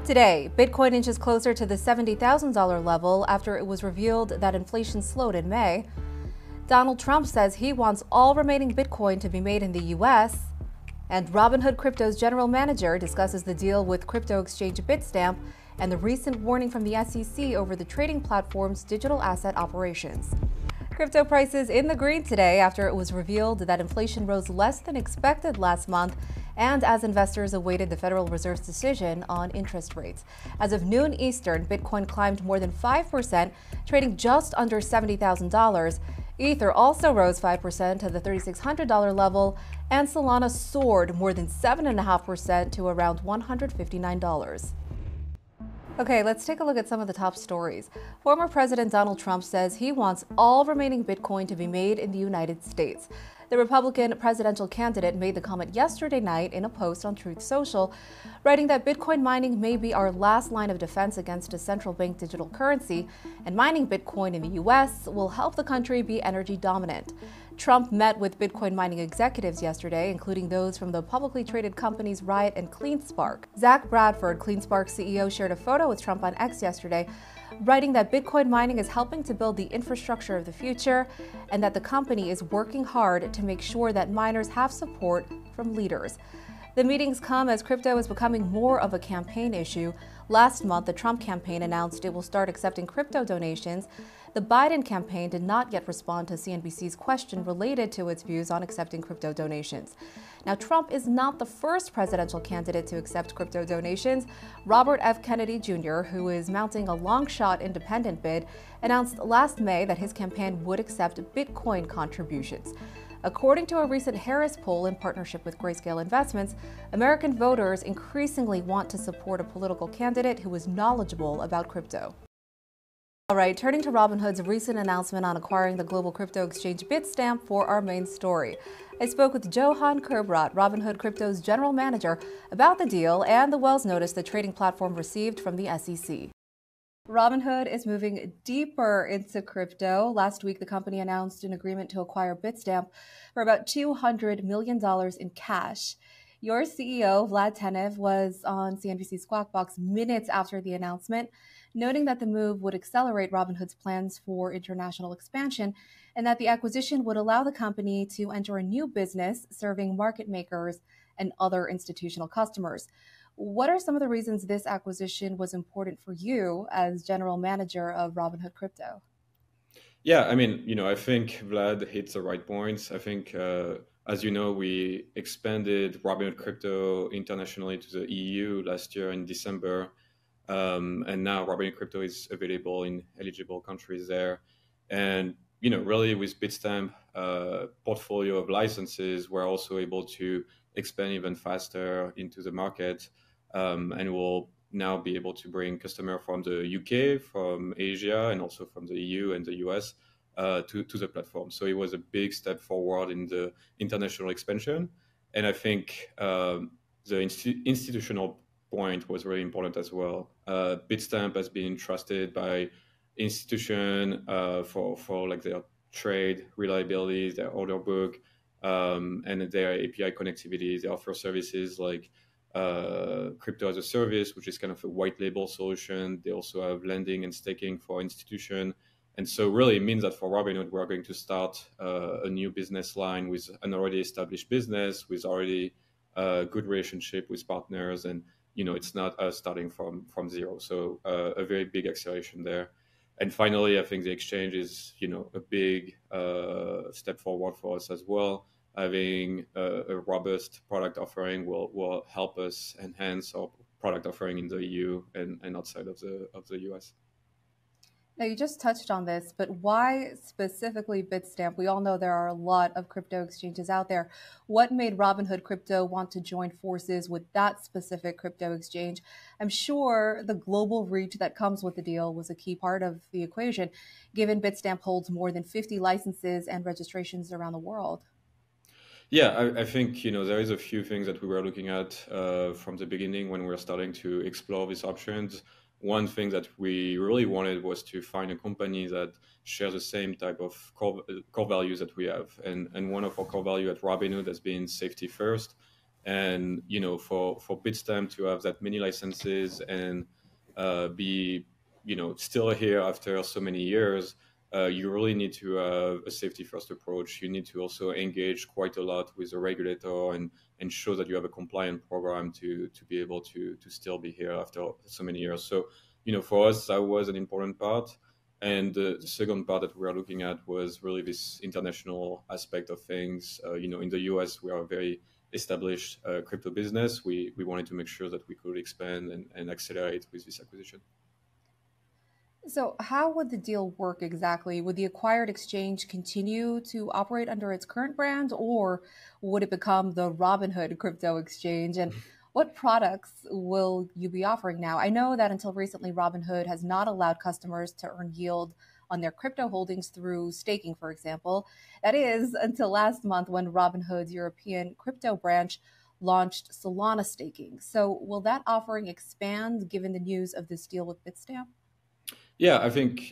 Today, Bitcoin inches closer to the $70,000 level after it was revealed that inflation slowed in May. Donald Trump says he wants all remaining Bitcoin to be made in the U.S. And Robinhood Crypto's general manager discusses the deal with crypto exchange Bitstamp and the recent warning from the SEC over the trading platform's digital asset operations. Crypto prices in the green today after it was revealed that inflation rose less than expected last month and as investors awaited the Federal Reserve's decision on interest rates. As of noon Eastern, Bitcoin climbed more than 5%, trading just under $70,000. Ether also rose 5% to the $3,600 level, and Solana soared more than 7.5% to around $159. Okay, let's take a look at some of the top stories. Former President Donald Trump says he wants all remaining Bitcoin to be made in the United States. The Republican presidential candidate made the comment yesterday night in a post on Truth Social, writing that Bitcoin mining may be our last line of defense against a central bank digital currency, and mining Bitcoin in the U.S. will help the country be energy dominant. Trump met with Bitcoin mining executives yesterday, including those from the publicly traded companies Riot and CleanSpark. Zach Bradford, CleanSpark CEO, shared a photo with Trump on X yesterday, writing that Bitcoin mining is helping to build the infrastructure of the future and that the company is working hard to make sure that miners have support from leaders. The meetings come as crypto is becoming more of a campaign issue. Last month, the Trump campaign announced it will start accepting crypto donations. The Biden campaign did not yet respond to CNBC's question related to its views on accepting crypto donations. Now, Trump is not the first presidential candidate to accept crypto donations. Robert F. Kennedy Jr., who is mounting a long-shot independent bid, announced last May that his campaign would accept Bitcoin contributions. According to a recent Harris poll in partnership with Grayscale Investments, American voters increasingly want to support a political candidate who is knowledgeable about crypto. All right, turning to Robinhood's recent announcement on acquiring the global crypto exchange Bitstamp for our main story. I spoke with Johan Kerbrat, Robinhood Crypto's general manager, about the deal and the Wells notice the trading platform received from the SEC. Robinhood is moving deeper into crypto. Last week, the company announced an agreement to acquire Bitstamp for about $200 million in cash. Your CEO, Vlad Tenev, was on CNBC's Squawk Box minutes after the announcement, noting that the move would accelerate Robinhood's plans for international expansion and that the acquisition would allow the company to enter a new business serving market makers and other institutional customers. What are some of the reasons this acquisition was important for you as general manager of Robinhood Crypto? Yeah, I think Vlad hits the right points. I think, as you know, we expanded Robinhood Crypto internationally to the EU last year in December. And now Robinhood Crypto is available in eligible countries there. And, really with Bitstamp portfolio of licenses, we're also able to expand even faster into the market. And we'll now be able to bring customers from the UK, from Asia, and also from the EU and the US to the platform. So it was a big step forward in the international expansion. And I think the institutional point was really important as well. Bitstamp has been trusted by institution for like their trade reliability, their order book, and their API connectivity. They offer services like crypto as a service, which is kind of a white label solution. They also have lending and staking for institution. And so really it means that for Robinhood, we're going to start a new business line with an already established business, with already a good relationship with partners. And, it's not us starting from zero. So a very big acceleration there. And finally, I think the exchange is, a big step forward for us as well. Having a robust product offering will help us enhance our product offering in the EU and outside of the US. Now, you just touched on this, but why specifically Bitstamp? We all know there are a lot of crypto exchanges out there. What made Robinhood Crypto want to join forces with that specific crypto exchange? I'm sure the global reach that comes with the deal was a key part of the equation, given Bitstamp holds more than 50 licenses and registrations around the world. Yeah, I think, there is a few things that we were looking at from the beginning when we were starting to explore these options. One thing that we really wanted was to find a company that shares the same type of core values that we have. And one of our core values at Robinhood has been safety first. And for Bitstamp to have that many licenses and be still here after so many years, you really need to have a safety first approach. You need to also engage quite a lot with the regulator and show that you have a compliant program to be able to still be here after so many years. So for us that was an important part. And the second part that we are looking at was really this international aspect of things. In the US, we are a very established crypto business. We wanted to make sure that we could expand and accelerate with this acquisition. So, how would the deal work exactly? Would the acquired exchange continue to operate under its current brand, or would it become the Robinhood crypto exchange? And what products will you be offering now? I know that until recently, Robinhood has not allowed customers to earn yield on their crypto holdings through staking, for example. That is until last month when Robinhood's European crypto branch launched Solana staking. So, will that offering expand given the news of this deal with Bitstamp? Yeah, I think,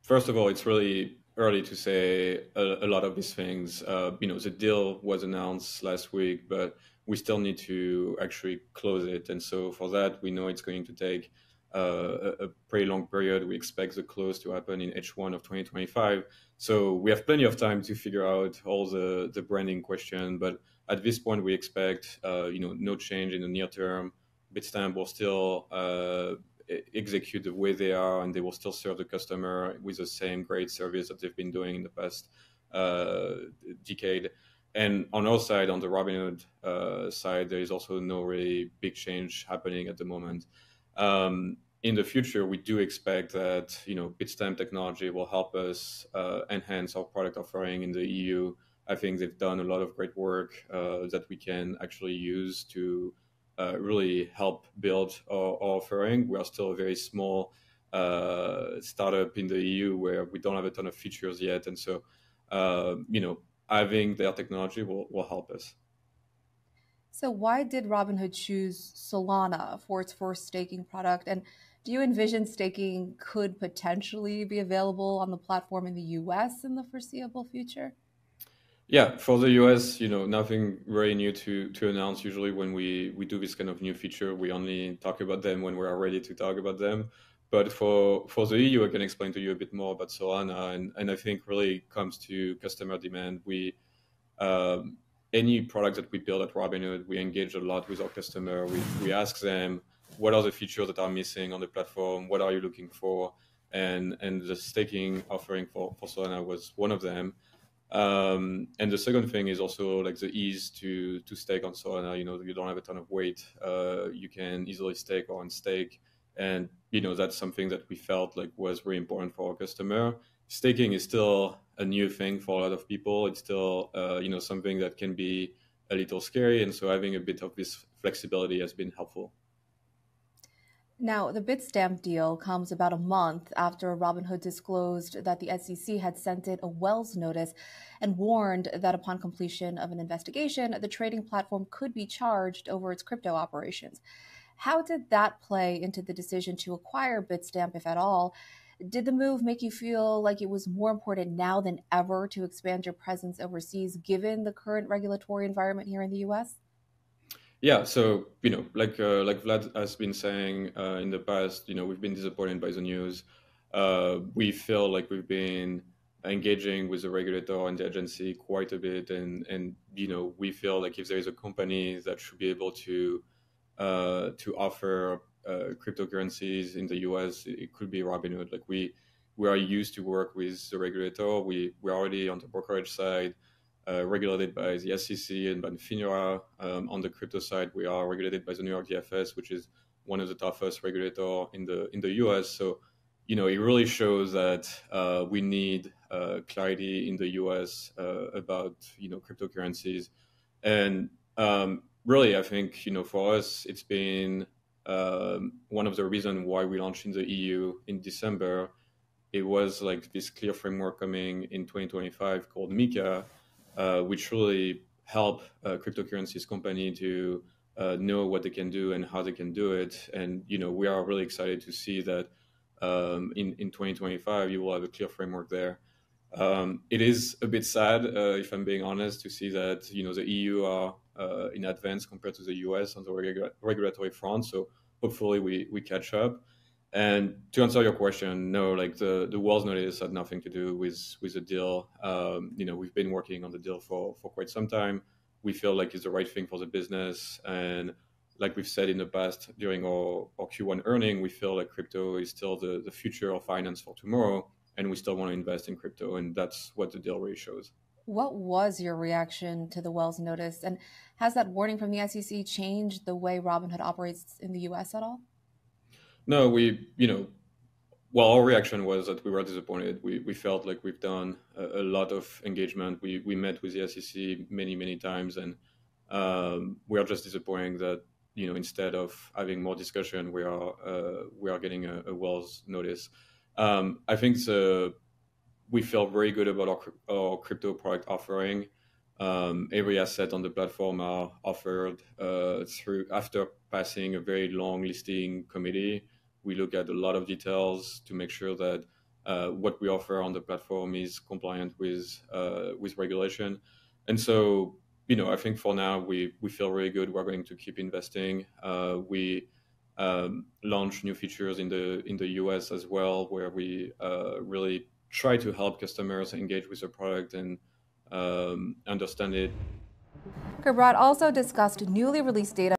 first of all, it's really early to say a lot of these things. The deal was announced last week, but we still need to actually close it. And so for that, we know it's going to take a pretty long period. We expect the close to happen in H1 of 2025. So we have plenty of time to figure out all the branding question. But at this point, we expect, no change in the near term. Bitstamp will still execute the way they are, and they will still serve the customer with the same great service that they've been doing in the past uh, decade. And on our side, on the Robinhood side, there is also no really big change happening at the moment. In the future, we do expect that Bitstamp technology will help us enhance our product offering in the EU. I think they've done a lot of great work that we can actually use to really help build our offering. We are still a very small startup in the EU where we don't have a ton of features yet, and so having their technology will help us. So, why did Robinhood choose Solana for its first staking product? And do you envision staking could potentially be available on the platform in the US in the foreseeable future? Yeah, for the US, nothing very new to announce. Usually, when we do this kind of new feature, we only talk about them when we are ready to talk about them. But for the EU, I can explain to you a bit more about Solana, and I think really comes to customer demand. Um, any product that we build at Robinhood, we engage a lot with our customer. We ask them what are the features that are missing on the platform, what are you looking for, and the staking offering for Solana was one of them. And the second thing is also like the ease to stake on Solana. You don't have a ton of weight. You can easily stake or unstake, and that's something that we felt like was very important for our customer. Staking is still a new thing for a lot of people. It's still something that can be a little scary, and so having a bit of this flexibility has been helpful. Now, the Bitstamp deal comes about a month after Robinhood disclosed that the SEC had sent it a Wells notice and warned that upon completion of an investigation, the trading platform could be charged over its crypto operations. How did that play into the decision to acquire Bitstamp, if at all? Did the move make you feel like it was more important now than ever to expand your presence overseas, given the current regulatory environment here in the US? Yeah, so like Vlad has been saying in the past, we've been disappointed by the news. We feel like we've been engaging with the regulator and the agency quite a bit, and we feel like if there is a company that should be able to offer cryptocurrencies in the US, it could be Robinhood. Like we are used to work with the regulator. We're already on the brokerage side regulated by the SEC and by FINRA. On the crypto side, we are regulated by the New York DFS, which is one of the toughest regulator in the US. So, it really shows that we need clarity in the US about cryptocurrencies, and really, I think for us, it's been one of the reasons why we launched in the EU in December. It was like this clear framework coming in 2025 called MiCA, which really help cryptocurrencies company to know what they can do and how they can do it. And we are really excited to see that in 2025 you will have a clear framework there. It is a bit sad, if I'm being honest, to see that the EU are in advance compared to the US on the regulatory front. So hopefully we catch up. And to answer your question, no, like the Wells notice had nothing to do with the deal. We've been working on the deal for quite some time. We feel like it's the right thing for the business, and like we've said in the past during our Q1 earning, we feel like crypto is still the future of finance for tomorrow, and we still want to invest in crypto, and that's what the deal really shows. What was your reaction to the Wells notice? And has that warning from the SEC changed the way Robinhood operates in the US at all? No, well, our reaction was that we were disappointed. We felt like we've done a lot of engagement. We met with the SEC many times, and we are just disappointed that instead of having more discussion, we are getting a Wells notice. I think we felt very good about our crypto product offering. Every asset on the platform are offered through after passing a very long listing committee. We look at a lot of details to make sure that what we offer on the platform is compliant with regulation. And so, I think for now we feel really good. We're going to keep investing. We launch new features in the US as well, where we really try to help customers engage with the product and understand it. Gerbrat also discussed newly released data